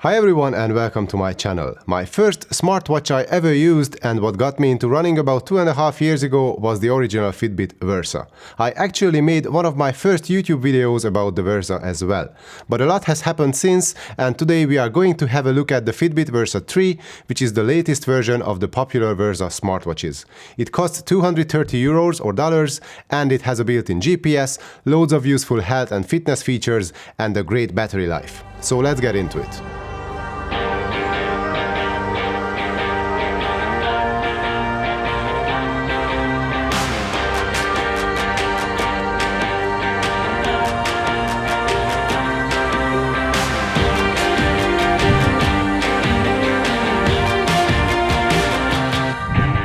Hi everyone and welcome to my channel. My first smartwatch I ever used and what got me into running about 2.5 years ago was the original Fitbit Versa. I actually made one of my first YouTube videos about the Versa as well. But a lot has happened since, and today we are going to have a look at the Fitbit Versa 3, which is the latest version of the popular Versa smartwatches. It costs €230 or dollars, and it has a built-in GPS, loads of useful health and fitness features, and a great battery life. So let's get into it.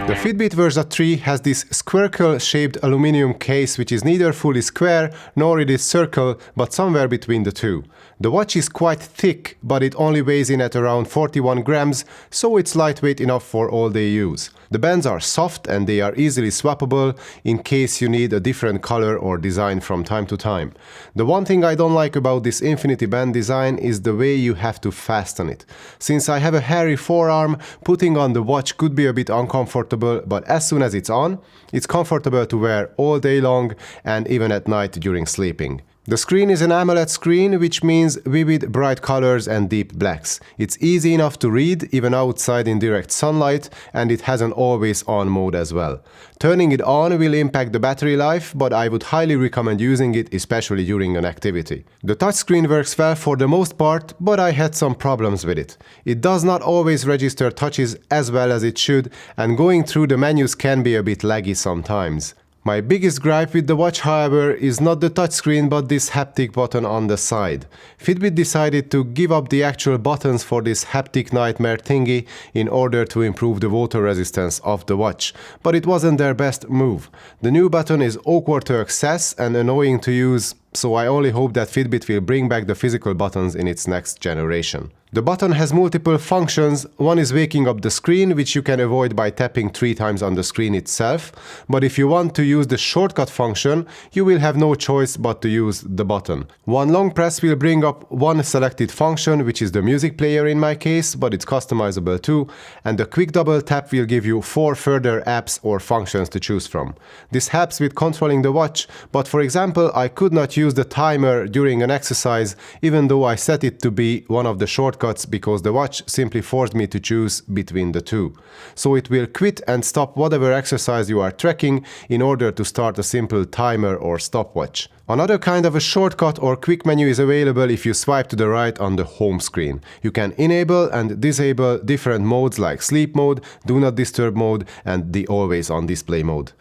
The Fitbit Versa 3 has this squircle-shaped aluminum case which is neither fully square nor it is circle, but somewhere between the two. The watch is quite thick, but it only weighs in at around 41 grams, so it's lightweight enough for all-day use. The bands are soft and they are easily swappable in case you need a different color or design from time to time. The one thing I don't like about this infinity band design is the way you have to fasten it. Since I have a hairy forearm, putting on the watch could be a bit uncomfortable, but as soon as it's on, it's comfortable to wear all day long and even at night during sleeping. The screen is an AMOLED screen, which means vivid bright colors and deep blacks. It's easy enough to read even outside in direct sunlight, and it has an always-on mode as well. Turning it on will impact the battery life, but I would highly recommend using it, especially during an activity. The touchscreen works well for the most part, but I had some problems with it. It does not always register touches as well as it should, and going through the menus can be a bit laggy sometimes. My biggest gripe with the watch, however, is not the touchscreen but this haptic button on the side. Fitbit decided to give up the actual buttons for this haptic nightmare thingy in order to improve the water resistance of the watch, but it wasn't their best move. The new button is awkward to access and annoying to use, so I only hope that Fitbit will bring back the physical buttons in its next generation. The button has multiple functions. One is waking up the screen, which you can avoid by tapping 3 times on the screen itself, but if you want to use the shortcut function, you will have no choice but to use the button. One long press will bring up one selected function, which is the music player in my case, but it's customizable too, and the quick double tap will give you 4 further apps or functions to choose from. This helps with controlling the watch, but for example, I could not use the timer during an exercise, even though I set it to be one of the shortcuts because the watch simply forced me to choose between the two. So it will quit and stop whatever exercise you are tracking in order to start a simple timer or stopwatch. Another kind of a shortcut or quick menu is available if you swipe to the right on the home screen. You can enable and disable different modes like sleep mode, do not disturb mode, and the always on display mode.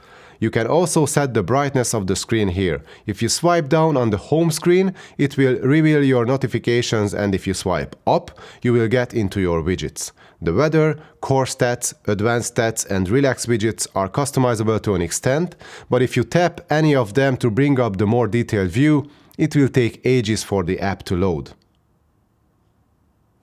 You can also set the brightness of the screen here. If you swipe down on the home screen, it will reveal your notifications, and if you swipe up, you will get into your widgets. The weather, core stats, advanced stats, and relax widgets are customizable to an extent, but if you tap any of them to bring up the more detailed view, it will take ages for the app to load.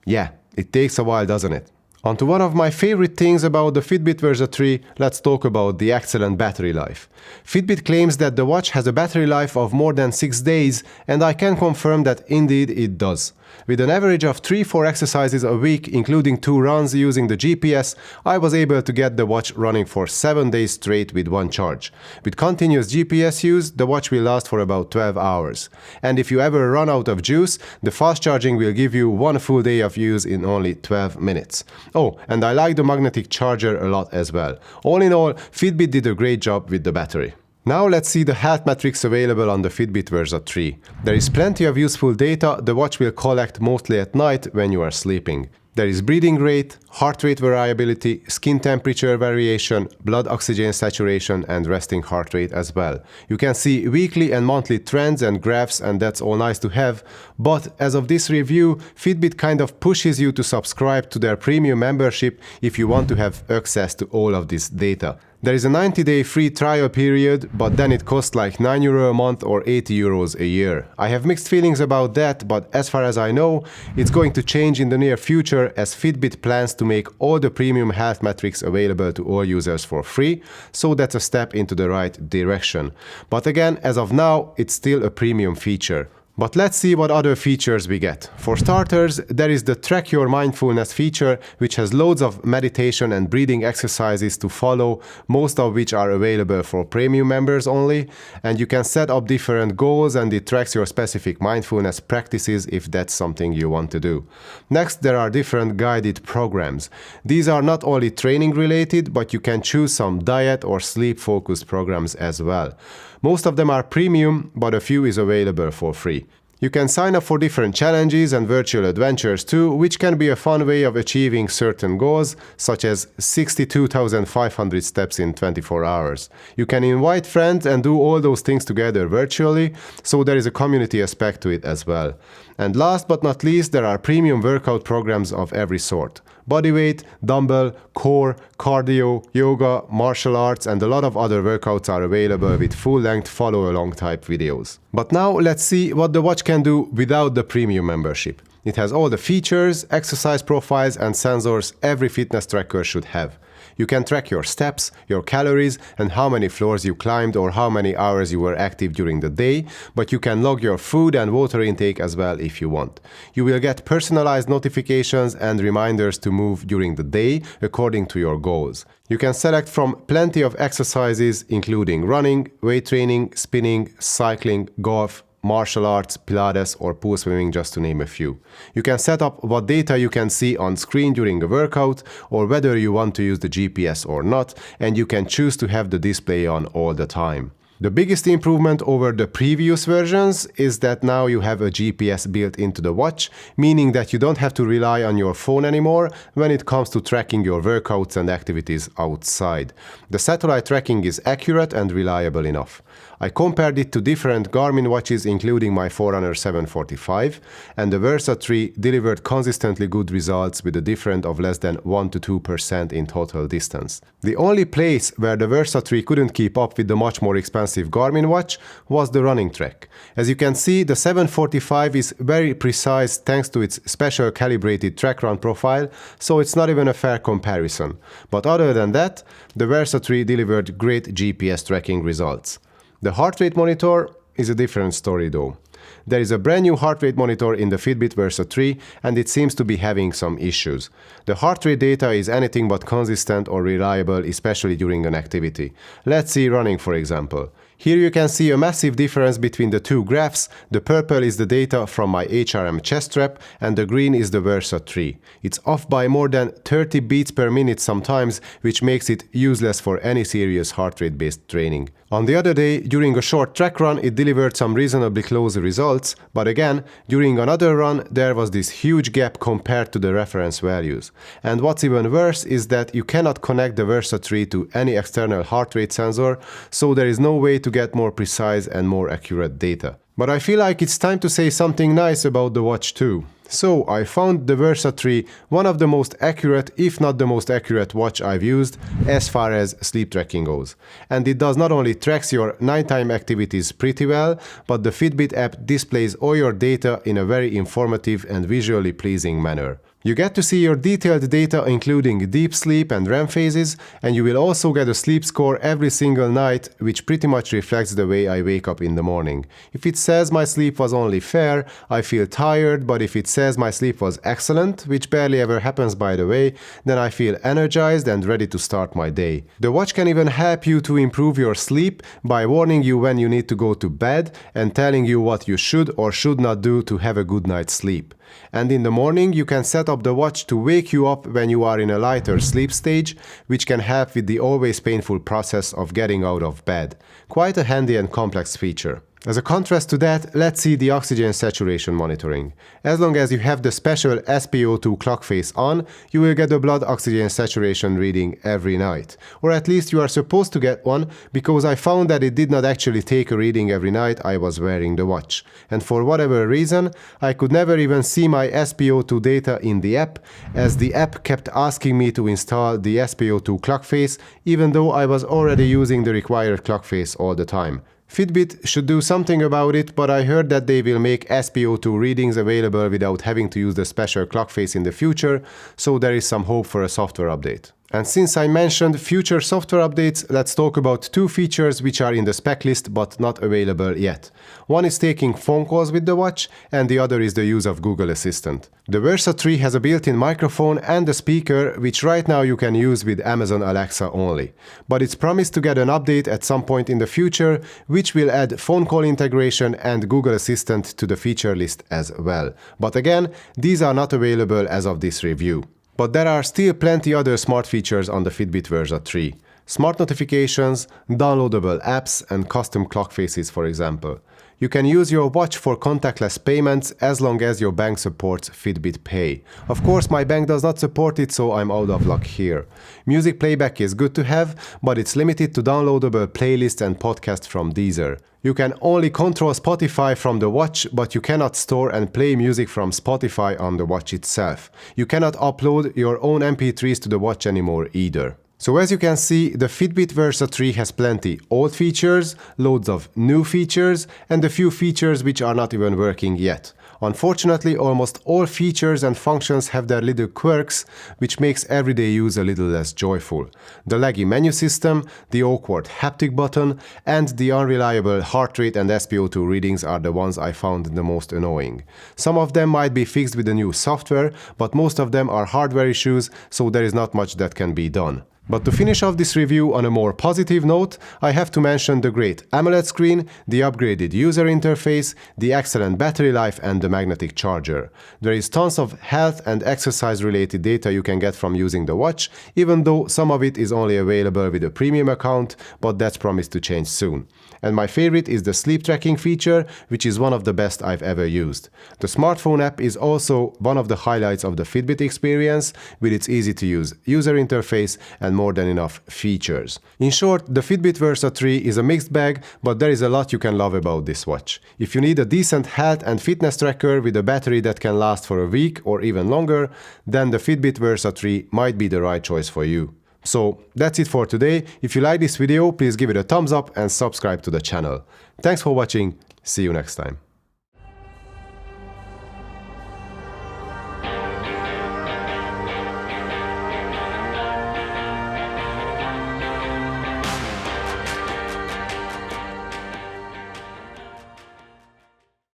Yeah, it takes a while, doesn't it? On to one of my favorite things about the Fitbit Versa 3, let's talk about the excellent battery life. Fitbit claims that the watch has a battery life of more than 6 days, and I can confirm that indeed it does. With an average of 3-4 exercises a week, including 2 runs using the GPS, I was able to get the watch running for 7 days straight with one charge. With continuous GPS use, the watch will last for about 12 hours. And if you ever run out of juice, the fast charging will give you 1 full day of use in only 12 minutes. Oh, and I like the magnetic charger a lot as well. All in all, Fitbit did a great job with the battery. Now let's see the health metrics available on the Fitbit Versa 3. There is plenty of useful data the watch will collect mostly at night when you are sleeping. There is breathing rate, heart rate variability, skin temperature variation, blood oxygen saturation, and resting heart rate as well. You can see weekly and monthly trends and graphs, and that's all nice to have, but as of this review, Fitbit kind of pushes you to subscribe to their premium membership if you want to have access to all of this data. There is a 90-day free trial period, but then it costs like €9 a month or €80 a year. I have mixed feelings about that, but as far as I know, it's going to change in the near future as Fitbit plans to make all the premium health metrics available to all users for free, so that's a step into the right direction. But again, as of now, it's still a premium feature. But let's see what other features we get. For starters, there is the Track Your Mindfulness feature, which has loads of meditation and breathing exercises to follow, most of which are available for premium members only, and you can set up different goals and it tracks your specific mindfulness practices if that's something you want to do. Next, there are different guided programs. These are not only training related, but you can choose some diet or sleep focused programs as well. Most of them are premium, but a few is available for free. You can sign up for different challenges and virtual adventures too, which can be a fun way of achieving certain goals, such as 62,500 steps in 24 hours. You can invite friends and do all those things together virtually, so there is a community aspect to it as well. And last but not least, there are premium workout programs of every sort. Bodyweight, dumbbell, core, cardio, yoga, martial arts, and a lot of other workouts are available with full-length follow-along type videos. But now let's see what the watch can do without the premium membership. It has all the features, exercise profiles, and sensors every fitness tracker should have. You can track your steps, your calories, and how many floors you climbed or how many hours you were active during the day, but you can log your food and water intake as well if you want. You will get personalized notifications and reminders to move during the day according to your goals. You can select from plenty of exercises including running, weight training, spinning, cycling, golf, martial arts, Pilates, or pool swimming, just to name a few. You can set up what data you can see on screen during a workout, or whether you want to use the GPS or not, and you can choose to have the display on all the time. The biggest improvement over the previous versions is that now you have a GPS built into the watch, meaning that you don't have to rely on your phone anymore when it comes to tracking your workouts and activities outside. The satellite tracking is accurate and reliable enough. I compared it to different Garmin watches including my Forerunner 745, and the Versa 3 delivered consistently good results with a difference of less than 1 to 2% in total distance. The only place where the Versa 3 couldn't keep up with the much more expensive Garmin watch was the running track. As you can see, the 745 is very precise thanks to its special calibrated track run profile, so it's not even a fair comparison. But other than that, the Versa 3 delivered great GPS tracking results. The heart rate monitor is a different story though. There is a brand new heart rate monitor in the Fitbit Versa 3 and it seems to be having some issues. The heart rate data is anything but consistent or reliable, especially during an activity. Let's see running for example. Here you can see a massive difference between the two graphs. The purple is the data from my HRM chest strap and the green is the Versa 3. It's off by more than 30 beats per minute sometimes, which makes it useless for any serious heart rate based training. On the other day, during a short track run, it delivered some reasonably close results, but again, during another run, there was this huge gap compared to the reference values. And what's even worse is that you cannot connect the Versa 3 to any external heart rate sensor, so there is no way to get more precise and more accurate data. But I feel like it's time to say something nice about the watch too. So I found the Versa 3 one of the most accurate, if not the most accurate watch I've used as far as sleep tracking goes. And it does not only tracks your nighttime activities pretty well, but the Fitbit app displays all your data in a very informative and visually pleasing manner. You get to see your detailed data including deep sleep and REM phases, and you will also get a sleep score every single night, which pretty much reflects the way I wake up in the morning. If it says my sleep was only fair, I feel tired, but if it says my sleep was excellent, which barely ever happens by the way, then I feel energized and ready to start my day. The watch can even help you to improve your sleep by warning you when you need to go to bed and telling you what you should or should not do to have a good night's sleep. And in the morning you can set up the watch to wake you up when you are in a lighter sleep stage, which can help with the always painful process of getting out of bed. Quite a handy and complex feature. As a contrast to that, let's see the oxygen saturation monitoring. As long as you have the special SpO2 clock face on, you will get a blood oxygen saturation reading every night. Or at least you are supposed to get one, because I found that it did not actually take a reading every night I was wearing the watch. And for whatever reason, I could never even see my SpO2 data in the app, as the app kept asking me to install the SpO2 clock face, even though I was already using the required clock face all the time. Fitbit should do something about it, but I heard that they will make SpO2 readings available without having to use the special clock face in the future, so there is some hope for a software update. And since I mentioned future software updates, let's talk about two features which are in the spec list but not available yet. One is taking phone calls with the watch, and the other is the use of Google Assistant. The Versa 3 has a built-in microphone and a speaker, which right now you can use with Amazon Alexa only. But it's promised to get an update at some point in the future, which will add phone call integration and Google Assistant to the feature list as well. But again, these are not available as of this review. But there are still plenty other smart features on the Fitbit Versa 3. Smart notifications, downloadable apps, and custom clock faces, for example. You can use your watch for contactless payments as long as your bank supports Fitbit Pay. Of course, my bank does not support it, so I'm out of luck here. Music playback is good to have, but it's limited to downloadable playlists and podcasts from Deezer. You can only control Spotify from the watch, but you cannot store and play music from Spotify on the watch itself. You cannot upload your own MP3s to the watch anymore either. So as you can see, the Fitbit Versa 3 has plenty old features, loads of new features, and a few features which are not even working yet. Unfortunately, almost all features and functions have their little quirks, which makes everyday use a little less joyful. The laggy menu system, the awkward haptic button, and the unreliable heart rate and SpO2 readings are the ones I found the most annoying. Some of them might be fixed with the new software, but most of them are hardware issues, so there is not much that can be done. But to finish off this review on a more positive note, I have to mention the great AMOLED screen, the upgraded user interface, the excellent battery life, and the magnetic charger. There is tons of health and exercise related data you can get from using the watch, even though some of it is only available with a premium account, but that's promised to change soon. And my favorite is the sleep tracking feature, which is one of the best I've ever used. The smartphone app is also one of the highlights of the Fitbit experience, with its easy to use user interface and more than enough features. In short, the Fitbit Versa 3 is a mixed bag, but there is a lot you can love about this watch. If you need a decent health and fitness tracker with a battery that can last for a week or even longer, then the Fitbit Versa 3 might be the right choice for you. So that's it for today. If you like this video, please give it a thumbs up and subscribe to the channel. Thanks for watching. See you next time.